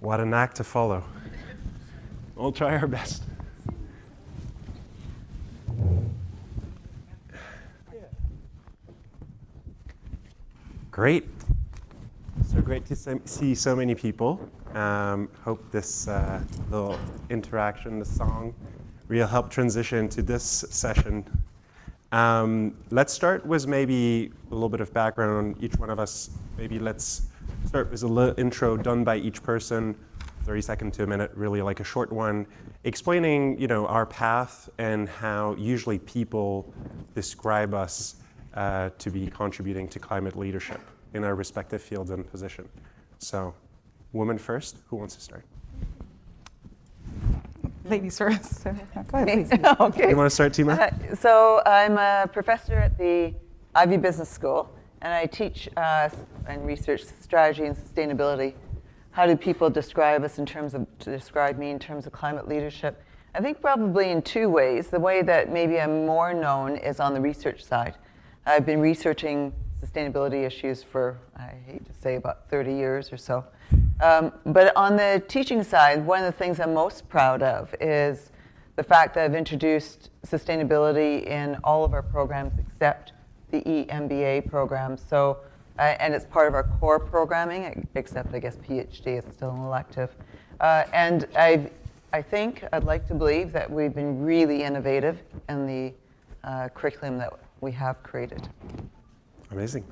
What an act to follow. We'll try our best. Great. So great to see so many people. Hope this little interaction, the song, will help transition to this session. Let's start with maybe a little bit of background on each one of us. Maybe let's start with a little intro done by each person, 30 seconds to a minute, really like a short one, explaining our path and how usually people describe us to be contributing to climate leadership in our respective fields and position. So, woman first, who wants to start? Ladies first. Go ahead, please. Okay. You want to start, Tima? So I'm a professor at the Ivy Business School, and I teach and research strategy and sustainability. How do people describe us describe me in terms of climate leadership? I think probably in two ways. The way that maybe I'm more known is on the research side. I've been researching sustainability issues for, I hate to say, about 30 years or so. But on the teaching side, one of the things I'm most proud of is the fact that I've introduced sustainability in all of our programs except the EMBA program. So, and it's part of our core programming, except I guess PhD is still an elective. And I think, I'd like to believe that we've been really innovative in the curriculum that we have created. Amazing.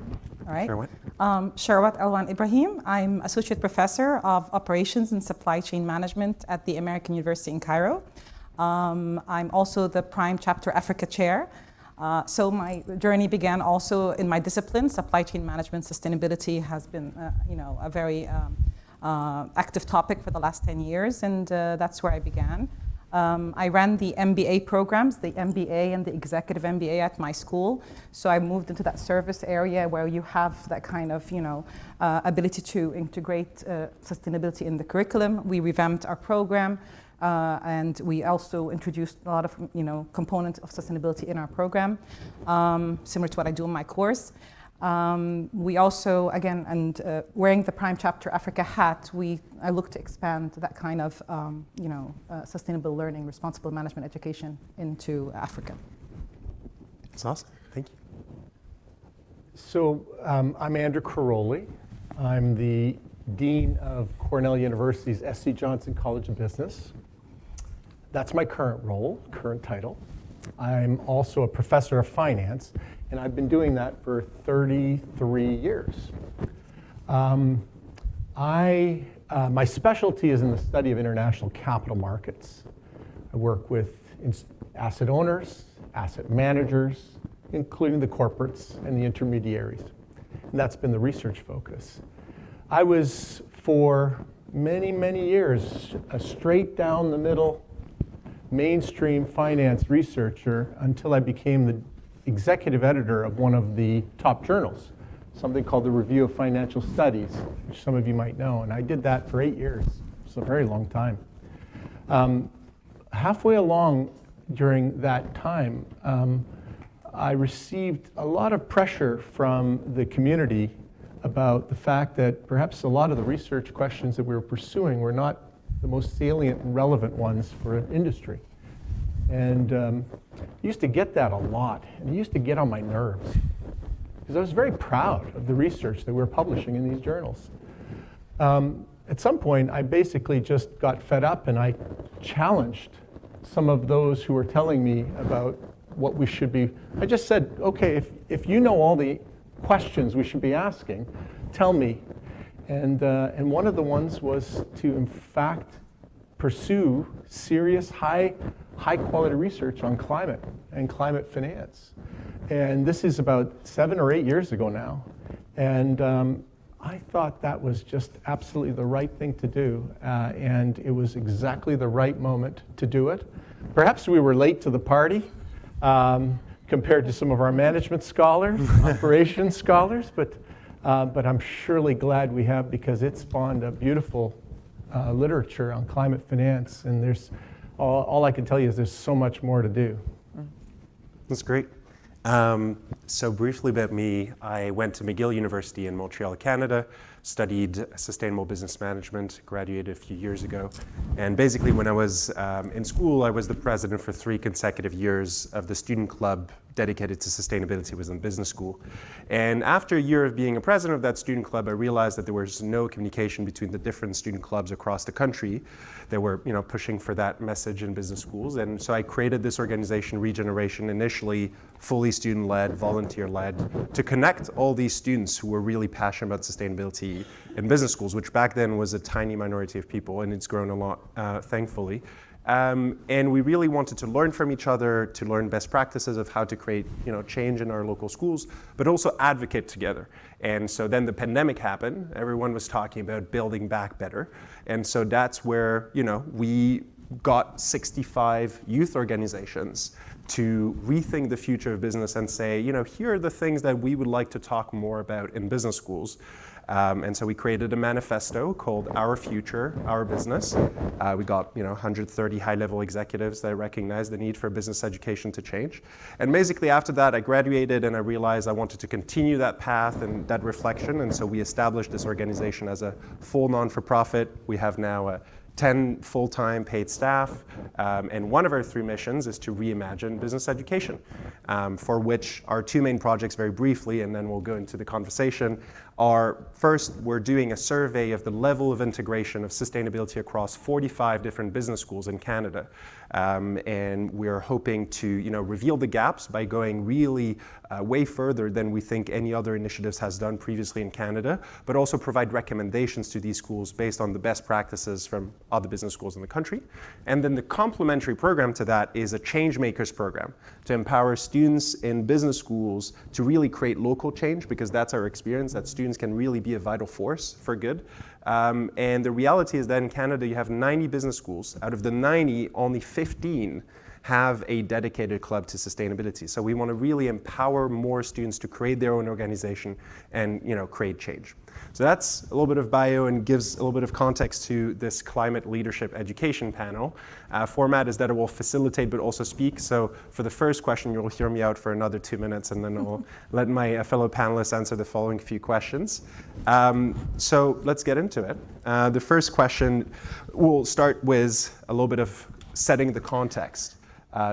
All right. Sherwat? Sherwat Elwan Ibrahim. I'm Associate Professor of Operations and Supply Chain Management at the American University in Cairo. I'm also the Prime Chapter Africa Chair. So my journey began also in my discipline. Supply chain management sustainability has been a very active topic for the last 10 years, and that's where I began. I ran the MBA programs, the MBA and the executive MBA at my school. So I moved into that service area where you have that kind of, ability to integrate sustainability in the curriculum. We revamped our program, and we also introduced a lot of, components of sustainability in our program, similar to what I do in my course. We also, again, wearing the Prime Chapter Africa hat, I look to expand that kind of, sustainable learning, responsible management education into Africa. That's awesome. Thank you. So I'm Andrew Karolyi. I'm the Dean of Cornell University's S.C. Johnson College of Business. That's my current role, current title. I'm also a professor of finance, and I've been doing that for 33 years. My specialty is in the study of international capital markets. I work with asset owners, asset managers, including the corporates and the intermediaries. And that's been the research focus. I was, for many, many years, a straight down the middle mainstream finance researcher until I became the executive editor of one of the top journals, something called the Review of Financial Studies, which some of you might know. And I did that for 8 years. It's a very long time. Halfway along during that time, I received a lot of pressure from the community about the fact that perhaps a lot of the research questions that we were pursuing were not the most salient and relevant ones for industry. And I used to get that a lot, and it used to get on my nerves, because I was very proud of the research that we were publishing in these journals. At some point, I basically just got fed up, and I challenged some of those who were telling me about what we should be. I just said, okay, if you know all the questions we should be asking, tell me. And one of the ones was to, in fact, pursue serious, high quality research on climate and climate finance. And this is about 7 or 8 years ago now. And I thought that was just absolutely the right thing to do. And it was exactly the right moment to do it. Perhaps we were late to the party compared to some of our management scholars, operations scholars, but I'm surely glad we have, because it spawned a beautiful literature on climate finance, and there's all I can tell you is there's so much more to do. That's great. So briefly about me, I went to McGill University in Montreal, Canada, studied sustainable business management, graduated a few years ago. And basically when I was in school, I was the president for 3 consecutive years of the student club dedicated to sustainability within business school. And after a year of being a president of that student club, I realized that there was no communication between the different student clubs across the country that were pushing for that message in business schools. And so I created this organization, Regeneration, initially fully student-led, volunteer-led, to connect all these students who were really passionate about sustainability in business schools, which back then was a tiny minority of people, and it's grown a lot, thankfully. And we really wanted to learn from each other, to learn best practices of how to create change in our local schools, but also advocate together. And so then the pandemic happened. Everyone was talking about building back better. And so that's where we got 65 youth organizations to rethink the future of business and say, here are the things that we would like to talk more about in business schools. And so we created a manifesto called Our Future, Our Business. We got 130 high-level executives that recognized the need for business education to change. And basically after that, I graduated and I realized I wanted to continue that path and that reflection. And so we established this organization as a full non-for-profit. We have now 10 full-time paid staff, and one of our 3 missions is to reimagine business education, for which our 2 main projects, very briefly, and then we'll go into the conversation, are first, we're doing a survey of the level of integration of sustainability across 45 different business schools in Canada. And we're hoping to reveal the gaps by going really way further than we think any other initiatives has done previously in Canada, but also provide recommendations to these schools based on the best practices from other business schools in the country. And then the complementary program to that is a Change Makers program to empower students in business schools to really create local change, because that's our experience, that students can really be a vital force for good. And the reality is that in Canada, you have 90 business schools. Out of the 90, only 15 have a dedicated club to sustainability. So we want to really empower more students to create their own organization and create change. So that's a little bit of bio and gives a little bit of context to this climate leadership education panel. Format is that it will facilitate but also speak. So for the first question, you'll hear me out for another 2 minutes, and then I'll let my fellow panelists answer the following few questions. So let's get into it. The first question, we'll start with a little bit of setting the context,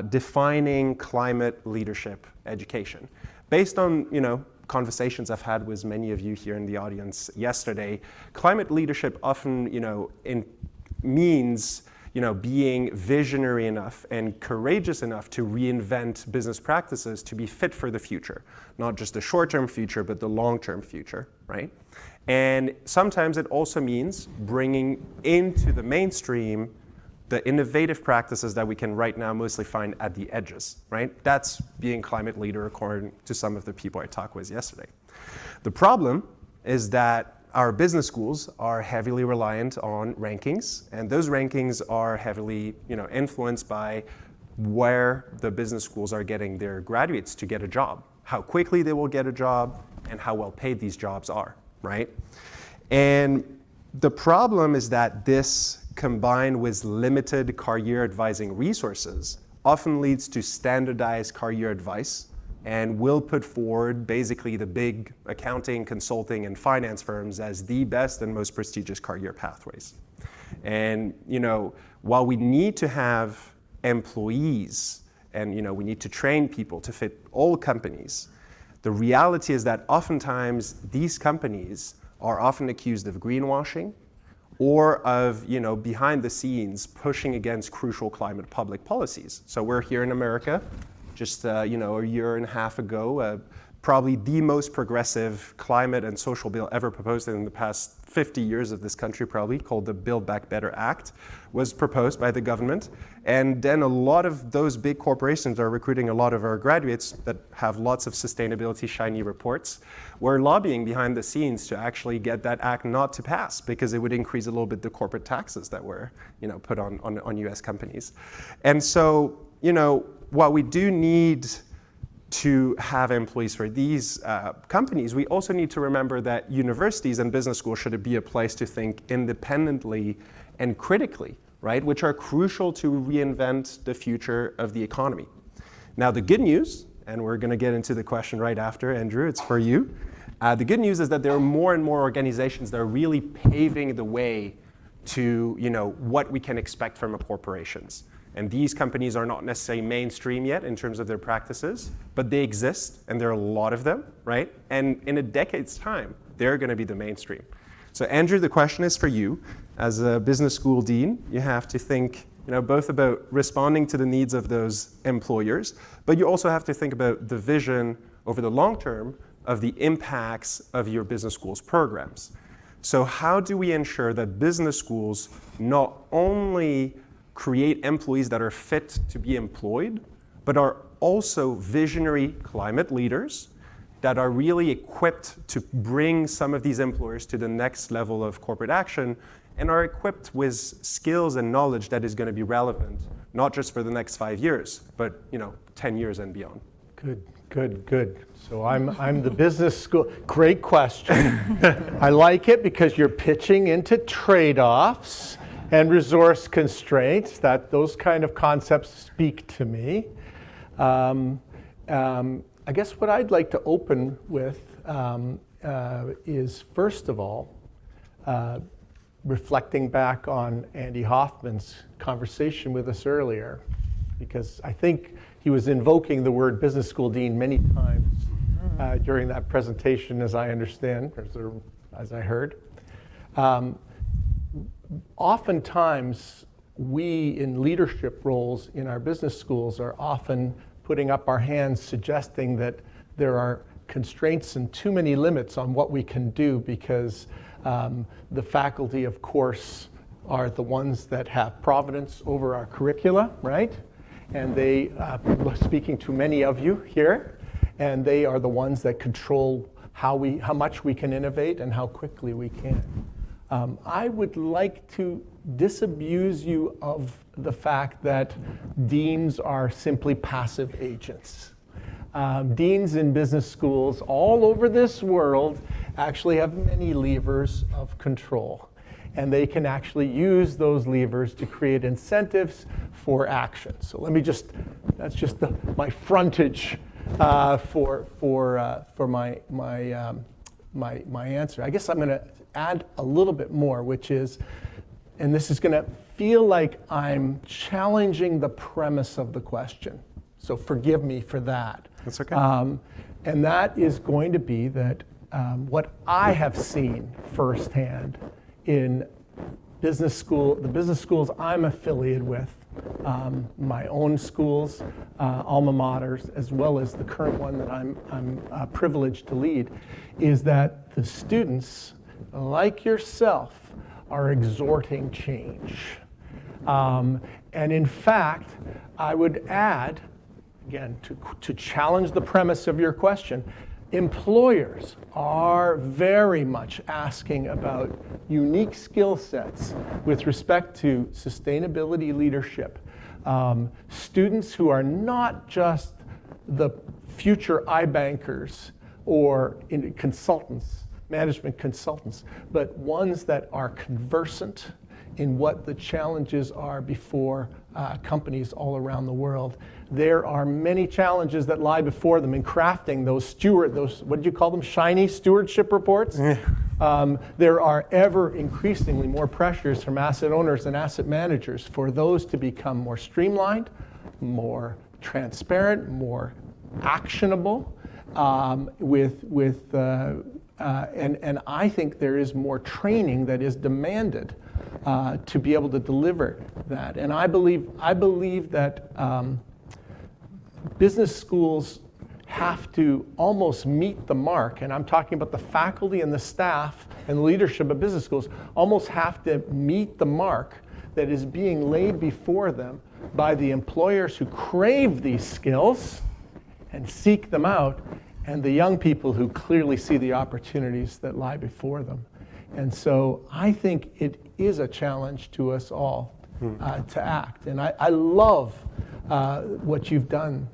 defining climate leadership education. Based on conversations I've had with many of you here in the audience yesterday, climate leadership often means being visionary enough and courageous enough to reinvent business practices to be fit for the future, not just the short-term future, but the long-term future, right? And sometimes it also means bringing into the mainstream the innovative practices that we can right now mostly find at the edges, right? That's being climate leader according to some of the people I talked with yesterday. The problem is that our business schools are heavily reliant on rankings, and those rankings are heavily influenced by where the business schools are getting their graduates to get a job, how quickly they will get a job, and how well paid these jobs are, right? And the problem is that this, combined with limited career advising resources, often leads to standardized career advice and will put forward basically the big accounting, consulting, and finance firms as the best and most prestigious career pathways. And while we need to have employees and we need to train people to fit all companies, the reality is that oftentimes these companies are often accused of greenwashing, or of, behind the scenes pushing against crucial climate public policies. So we're here in America, just a year and a half ago, probably the most progressive climate and social bill ever proposed in the past 50 years of this country, probably, called the Build Back Better Act, was proposed by the government. And then a lot of those big corporations are recruiting a lot of our graduates that have lots of sustainability shiny reports. We're lobbying behind the scenes to actually get that act not to pass, because it would increase a little bit the corporate taxes that were put on US companies. And so, while we do need to have employees for these companies, we also need to remember that universities and business schools should be a place to think independently and critically, right? Which are crucial to reinvent the future of the economy. Now, the good news, and we're going to get into the question right after, Andrew, it's for you, The good news is that there are more and more organizations that are really paving the way to what we can expect from corporations. And these companies are not necessarily mainstream yet in terms of their practices, but they exist, and there are a lot of them, right? And in a decade's time, they're going to be the mainstream. So Andrew, the question is for you. As a business school dean, you have to think both about responding to the needs of those employers, but you also have to think about the vision over the long term of the impacts of your business schools programs. So how do we ensure that business schools not only create employees that are fit to be employed, but are also visionary climate leaders that are really equipped to bring some of these employers to the next level of corporate action and are equipped with skills and knowledge that is going to be relevant, not just for the next 5 years, but 10 years and beyond? Good. So I'm the business school. Great question. I like it because you're pitching into trade-offs and resource constraints. Those kind of concepts speak to me. I guess what I'd like to open with is, first of all, reflecting back on Andy Hoffman's conversation with us earlier, because I think he was invoking the word business school dean many times during that presentation, as I understand, or as I heard. Oftentimes, we in leadership roles in our business schools are often putting up our hands suggesting that there are constraints and too many limits on what we can do because the faculty, of course, are the ones that have providence over our curricula, right? And they, speaking to many of you here, and they are the ones that control how much we can innovate and how quickly we can. I would like to disabuse you of the fact that deans are simply passive agents. Deans in business schools all over this world actually have many levers of control. And they can actually use those levers to create incentives for action. So let me that's just my frontage for my answer. I guess I'm going to add a little bit more, which is, and this is going to feel like I'm challenging the premise of the question. So forgive me for that. That's okay. And that is going to be that what I have seen firsthand in the business schools I'm affiliated with, my own schools, alma maters, as well as the current one that I'm privileged to lead, is that the students, like yourself, are exhorting change. And in fact, I would add, again, to challenge the premise of your question, employers are very much asking about unique skill sets with respect to sustainability leadership. Students who are not just the future iBankers or consultants, management consultants, but ones that are conversant in what the challenges are before companies all around the world. There are many challenges that lie before them in crafting those what did you call them, shiny stewardship reports? Yeah. There are ever increasingly more pressures from asset owners and asset managers for those to become more streamlined, more transparent, more actionable, and I think there is more training that is demanded to be able to deliver that. And I believe that business schools have to almost meet the mark, and I'm talking about the faculty and the staff and the leadership of business schools, almost have to meet the mark that is being laid before them by the employers who crave these skills and seek them out, and the young people who clearly see the opportunities that lie before them. And so I think it is a challenge to us all to act. And I love what you've done.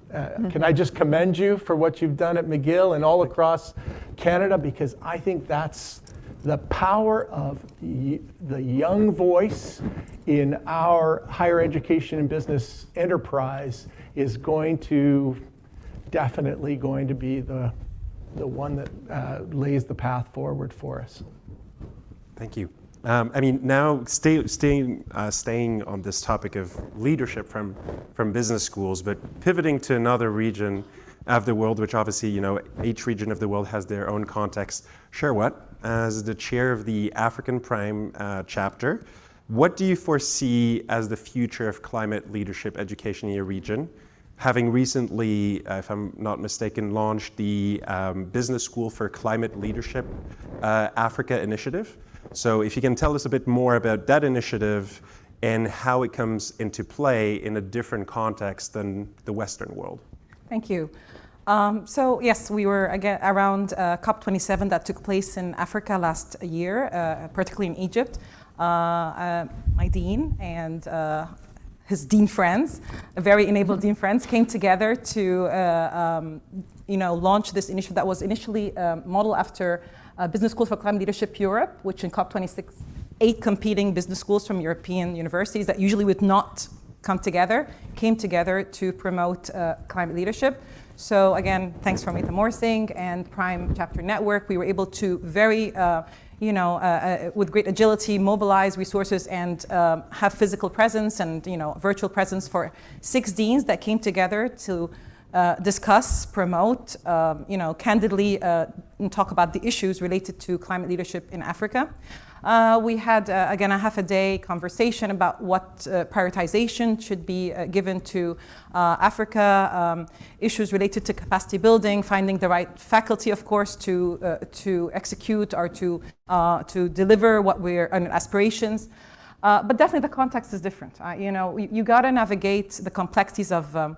Can I just commend you for what you've done at McGill and all across Canada? Because I think that's the power of the young voice in our higher education and business enterprise is definitely going to be the one that lays the path forward for us. Thank you. I mean, now staying on this topic of leadership from business schools, but pivoting to another region of the world, which obviously, each region of the world has their own context. Sherwat, as the chair of the African Prime chapter, what do you foresee as the future of climate leadership education in your region? Having recently, if I'm not mistaken, launched the Business School for Climate Leadership Africa initiative. So if you can tell us a bit more about that initiative and how it comes into play in a different context than the Western world. Thank you. So yes, we were again around COP27 that took place in Africa last year, particularly in Egypt. My dean and his dean friends, very enabled dean friends, came together to launch this initiative that was initially modeled after Business School for Climate Leadership Europe, which in COP26, 8 competing business schools from European universities that usually would not come together, came together to promote climate leadership. So again, thanks from Ita Morsing and Prime Chapter Network, we were able to very, with great agility, mobilize resources and have physical presence and virtual presence for 6 deans that came together to discuss, promote, candidly talk about the issues related to climate leadership in Africa. We had, again, a half-a-day conversation about what prioritization should be given to Africa, issues related to capacity building, finding the right faculty, of course, to execute or to deliver what we're aspirations. But definitely the context is different. You got to navigate the complexities of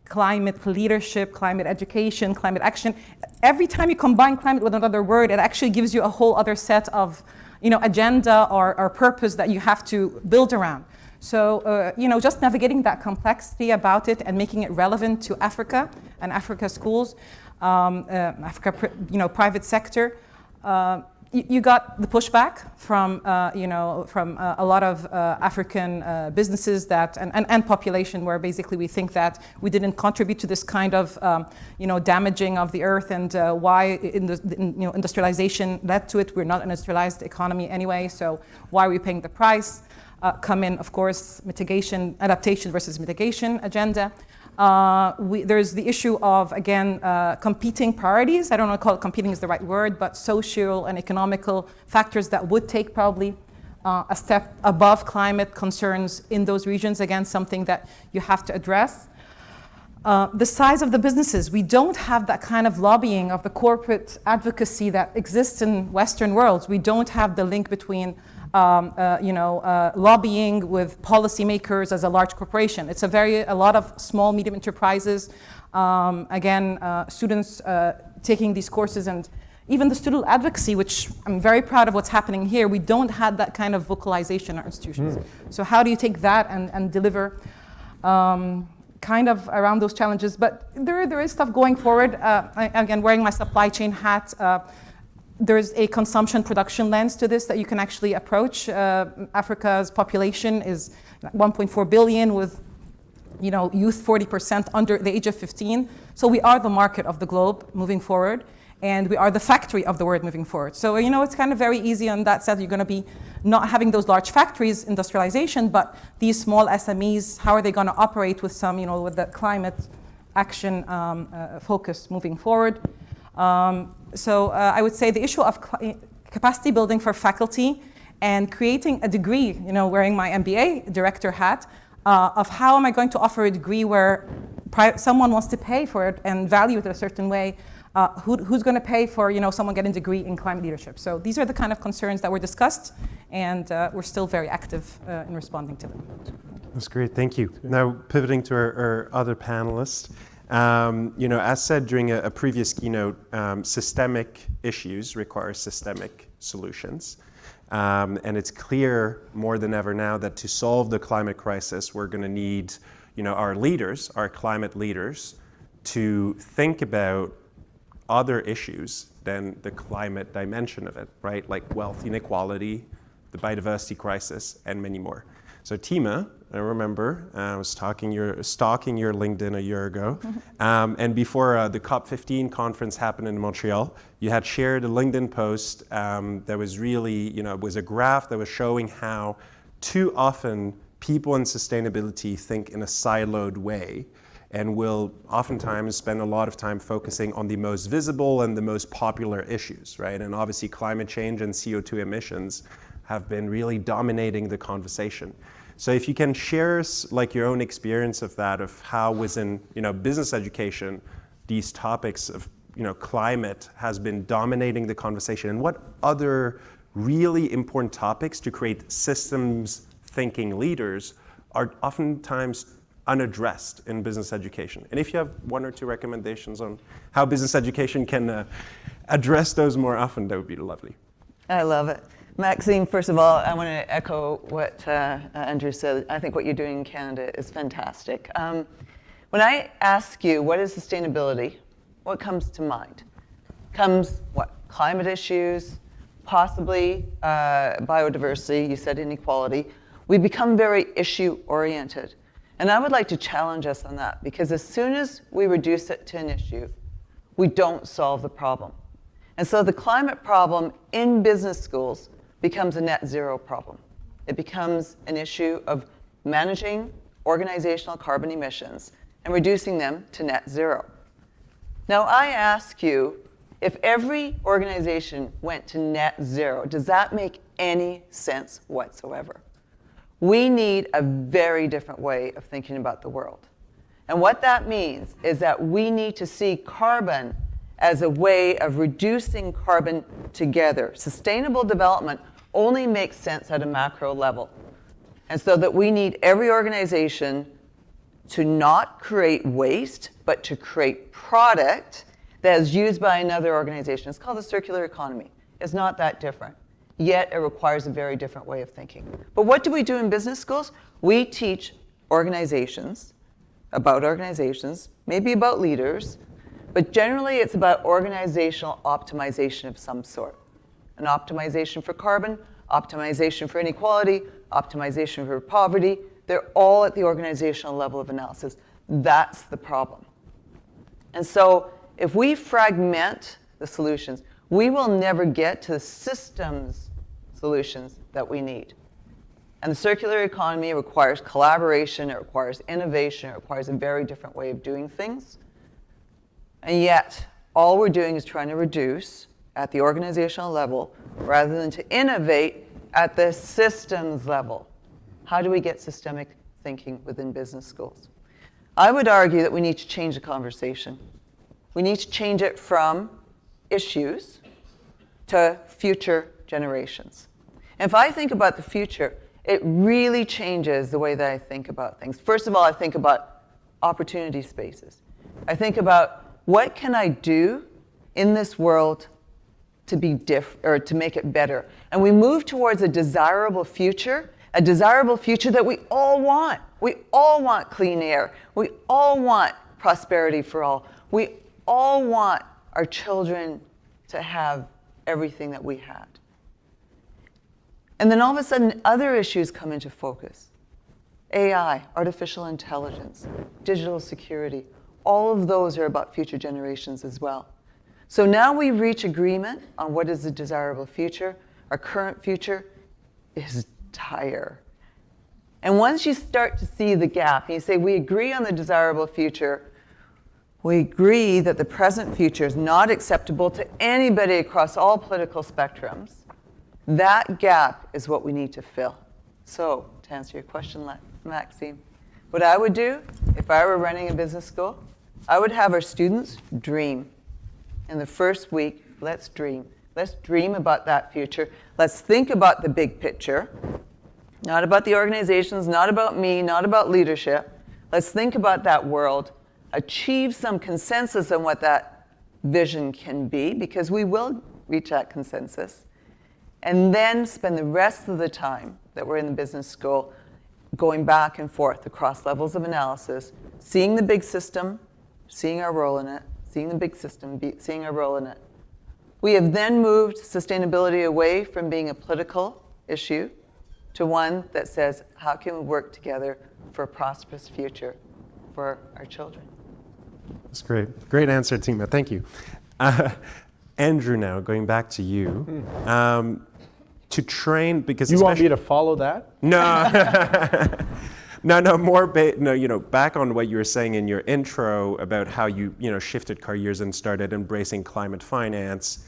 climate leadership, climate education, climate action. Every time you combine climate with another word, it actually gives you a whole other set of agenda or purpose that you have to build around. So, just navigating that complexity about it and making it relevant to Africa and Africa schools, Africa, private sector. You got the pushback from a lot of African businesses that and population, where basically we think that we didn't contribute to this kind of damaging of the earth, and why industrialization led to it. We're not an industrialized economy anyway, so why are we paying the price? Come in, of course, mitigation, adaptation versus mitigation agenda. There's the issue of, again, competing priorities. I don't know if call it competing is the right word, but social and economical factors that would take probably a step above climate concerns in those regions. Again, something that you have to address. The size of the businesses. We don't have that kind of lobbying of the corporate advocacy that exists in Western worlds. We don't have the link between lobbying with policymakers as a large corporation. It's a lot of small, medium enterprises. Students taking these courses, and even the student advocacy, which I'm very proud of what's happening here. We don't have that kind of vocalization in our institutions. So how do you take that and deliver kind of around those challenges? But there is stuff going forward. Again, wearing my supply chain hat, there's a consumption production lens to this that you can actually approach. Africa's population is 1.4 billion with youth 40% under the age of 15. So we are the market of the globe moving forward, and we are the factory of the world moving forward. So it's kind of very easy on that set. You're going to be not having those large factories, industrialization, but these small SMEs, how are they going to operate with some, with the climate action focus moving forward? So I would say the issue of capacity building for faculty and creating a degree, wearing my MBA director hat, of how am I going to offer a degree where someone wants to pay for it and value it a certain way. Who's going to pay for someone getting a degree in climate leadership? So these are the kind of concerns that were discussed, and we're still very active in responding to them. That's great, thank you. Now pivoting to our other panelists. As said during a previous keynote, systemic issues require systemic solutions. And it's clear more than ever now that to solve the climate crisis, we're going to need, our leaders, our climate leaders, to think about other issues than the climate dimension of it, right? Like wealth inequality, the biodiversity crisis, and many more. So Tima, I remember. I was stalking your LinkedIn a year ago. And before the COP15 conference happened in Montreal, you had shared a LinkedIn post that was really, it was a graph that was showing how too often people in sustainability think in a siloed way and will oftentimes spend a lot of time focusing on the most visible and the most popular issues, right? And obviously climate change and CO2 emissions have been really dominating the conversation. So if you can share like your own experience of that, of how within business education, these topics of climate has been dominating the conversation, and what other really important topics to create systems thinking leaders are oftentimes unaddressed in business education. And if you have one or two recommendations on how business education can address those more often, that would be lovely. I love it. Maxime, first of all, I want to echo what Andrew said. I think what you're doing in Canada is fantastic. When I ask you what is sustainability, what comes to mind? Comes what? Climate issues, possibly biodiversity, you said inequality. We become very issue-oriented. And I would like to challenge us on that, because as soon as we reduce it to an issue, we don't solve the problem. And so the climate problem in business schools becomes a net zero problem. It becomes an issue of managing organizational carbon emissions and reducing them to net zero. Now I ask you, if every organization went to net zero, does that make any sense whatsoever? We need a very different way of thinking about the world. And what that means is that we need to see carbon as a way of reducing carbon together. Sustainable development only makes sense at a macro level. And so that we need every organization to not create waste, but to create product that is used by another organization. It's called the circular economy. It's not that different. Yet it requires a very different way of thinking. But what do we do in business schools? We teach organizations, maybe about leaders, but generally it's about organizational optimization of some sort. An optimization for carbon, optimization for inequality, optimization for poverty. They're all at the organizational level of analysis. That's the problem. And so if we fragment the solutions, we will never get to the systems solutions that we need. And the circular economy requires collaboration, it requires innovation, it requires a very different way of doing things. And yet, all we're doing is trying to reduce at the organizational level rather than to innovate at the systems level. How do we get systemic thinking within business schools? I would argue that we need to change the conversation. We need to change it from issues to future generations. And if I think about the future, it really changes the way that I think about things. First of all, I think about opportunity spaces. I think about what can I do in this world to be or to make it better. And we move towards a desirable future that we all want. We all want clean air. We all want prosperity for all. We all want our children to have everything that we had. And then all of a sudden, other issues come into focus. AI, artificial intelligence, digital security, all of those are about future generations as well. So now we reach agreement on what is the desirable future. Our current future is dire. And once you start to see the gap, and you say, we agree on the desirable future, we agree that the present future is not acceptable to anybody across all political spectrums, that gap is what we need to fill. So, to answer your question, Maxime, what I would do if I were running a business school, I would have our students dream. In the first week, let's dream. Let's dream about that future. Let's think about the big picture. Not about the organizations, not about me, not about leadership. Let's think about that world, achieve some consensus on what that vision can be, because we will reach that consensus, and then spend the rest of the time that we're in the business school going back and forth across levels of analysis, seeing the big system, seeing our role in it, seeing the big system, seeing our role in it. We have then moved sustainability away from being a political issue to one that says, how can we work together for a prosperous future for our children? That's great. Great answer, Tima. Thank you. Andrew, now going back to you. To train, because You want me to follow that? No. No, back on what you were saying in your intro about how you shifted careers and started embracing climate finance.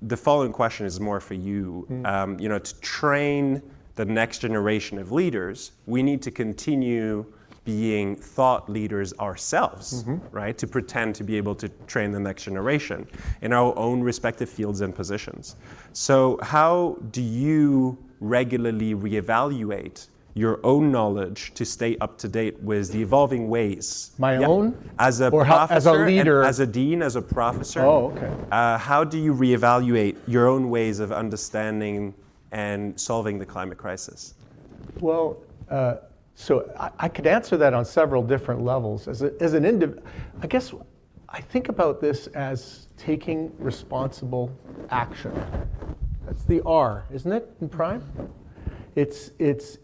The following question is more for you. To train the next generation of leaders, we need to continue being thought leaders ourselves, right? To pretend to be able to train the next generation in our own respective fields and positions. So how do you regularly reevaluate your own knowledge to stay up to date with the evolving ways? My own? As a Or professor, as a leader? as a dean, as a professor. Oh, okay. How do you reevaluate your own ways of understanding and solving the climate crisis? Well, so I could answer that on several different levels. I guess I think about this as taking responsible action. That's the R, isn't it, in Prime? It's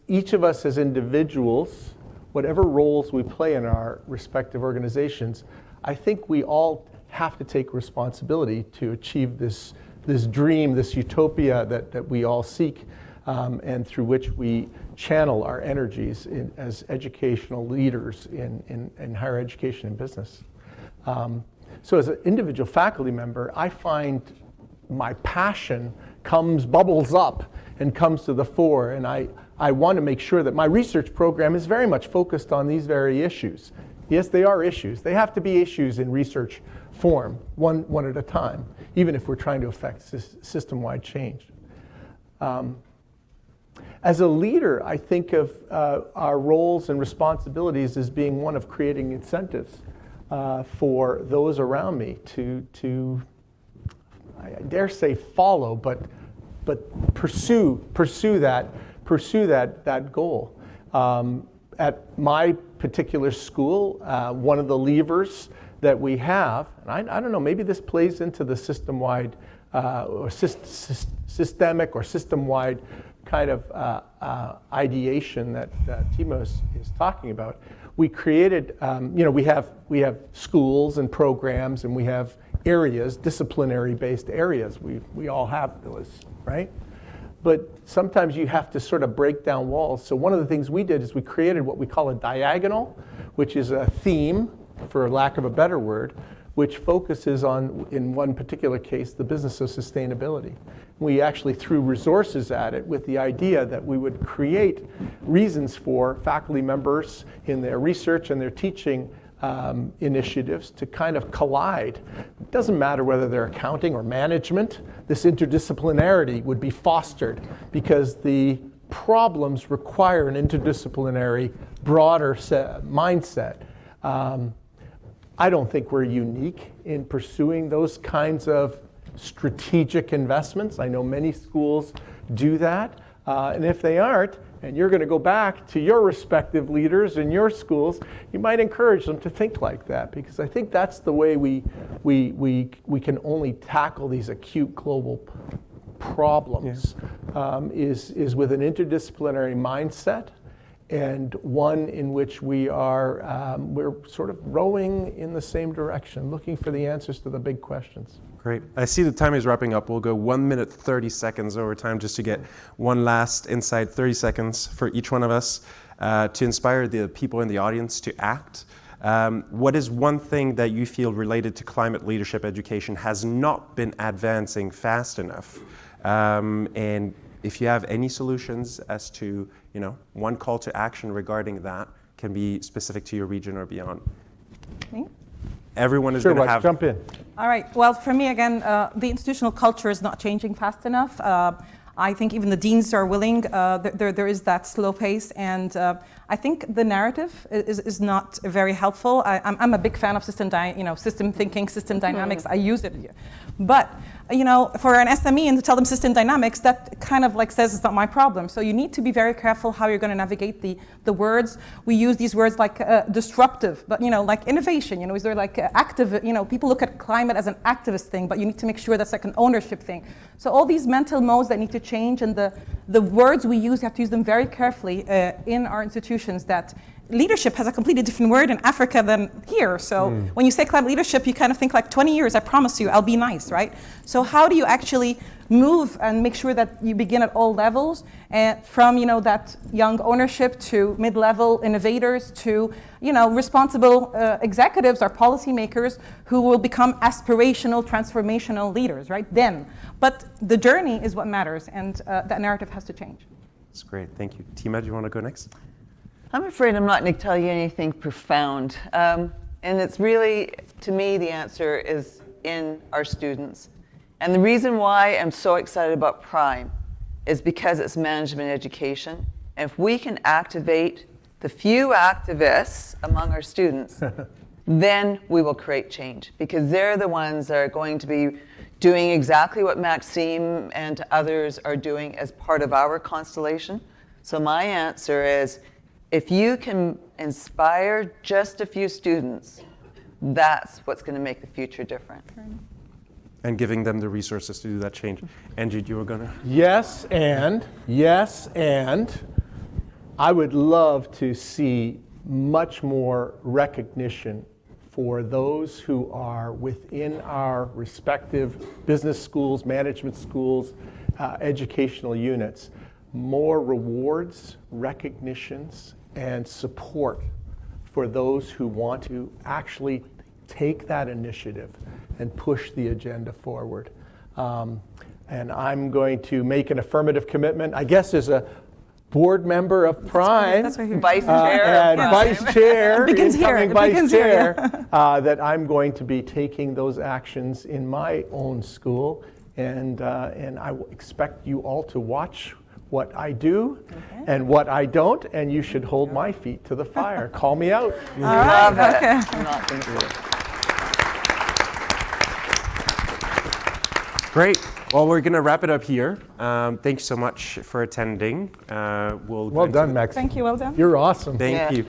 each of us as individuals, whatever roles we play in our respective organizations, I think we all have to take responsibility to achieve this dream, this utopia that we all seek, and through which we channel our energies as educational leaders in higher education and business. So as an individual faculty member, I find my passion bubbles up and comes to the fore, and I want to make sure that my research program is very much focused on these very issues. Yes, they are issues. They have to be issues in research form, one at a time, even if we're trying to affect system-wide change. As a leader, I think of our roles and responsibilities as being one of creating incentives for those around me to I dare say follow, but pursue that goal. At my particular school, one of the levers that we have, and I don't know, maybe this plays into the system-wide or systemic or system-wide kind of ideation that Tima is talking about. We created, we have schools and programs, and we have areas, disciplinary-based areas. We all have those, right? But sometimes you have to sort of break down walls. So one of the things we did is we created what we call a diagonal, which is a theme, for lack of a better word, which focuses on, in one particular case, the business of sustainability. We actually threw resources at it with the idea that we would create reasons for faculty members in their research and their teaching initiatives to kind of collide. It doesn't matter whether they're accounting or management, this interdisciplinarity would be fostered because the problems require an interdisciplinary, broader mindset. I don't think we're unique in pursuing those kinds of strategic investments. I know many schools do that. And if they aren't, and you're going to go back to your respective leaders in your schools, you might encourage them to think like that, because I think that's the way we can only tackle these acute global problems, is with an interdisciplinary mindset, and one in which we're sort of rowing in the same direction, looking for the answers to the big questions. Great. I see the time is wrapping up. We'll go 1 minute, 30 seconds over time just to get one last insight, 30 seconds for each one of us to inspire the people in the audience to act. What is one thing that you feel related to climate leadership education has not been advancing fast enough? And if you have any solutions as to, one call to action regarding that, can be specific to your region or beyond. Me? Everyone is going to have... Jump in. All right. Well, for me, again, the institutional culture is not changing fast enough. I think even the deans are willing. There is that slow pace, and I think the narrative is not very helpful. I'm a big fan of system thinking, system dynamics. I use it, but for an SME and to tell them system dynamics, that kind of says it's not my problem. So you need to be very careful how you're going to navigate the words. We use these words like disruptive, but like innovation. Is there active? People look at climate as an activist thing, but you need to make sure that's like an ownership thing. So all these mental modes that need to change, and the the words we use, you have to use them very carefully in our institutions, that leadership has a completely different word in Africa than here. So when you say climate leadership, you kind of think like 20 years, I promise you, I'll be nice, right? So how do you actually move and make sure that you begin at all levels, from that young ownership to mid-level innovators to responsible executives or policymakers who will become aspirational, transformational leaders, right? Then, but the journey is what matters, and that narrative has to change. That's great. Thank you. Tima, do you want to go next? I'm afraid I'm not going to tell you anything profound. And it's really, to me, the answer is in our students. And the reason why I'm so excited about PRIME is because it's management education. And if we can activate the few activists among our students, then we will create change. Because they're the ones that are going to be doing exactly what Maxime and others are doing as part of our constellation. So my answer is, if you can inspire just a few students, that's what's going to make the future different. And giving them the resources to do that change. Angie, you were going to? Yes, and I would love to see much more recognition for those who are within our respective business schools, management schools, educational units. More rewards, recognitions, and support for those who want to actually take that initiative and push the agenda forward. And I'm going to make an affirmative commitment, I guess as a board member of PRIME, That's right here. Vice chair. and vice chair, Begins here. incoming It vice begins chair, here, that I'm going to be taking those actions in my own school, and I expect you all to watch what I do and what I don't, and you should hold my feet to the fire. Call me out. Love it. I'm not going to do it. Great. Well, we're going to wrap it up here. Thank you so much for attending. Well done, Max. Thank you, well done. You're awesome. Thank Yeah. you.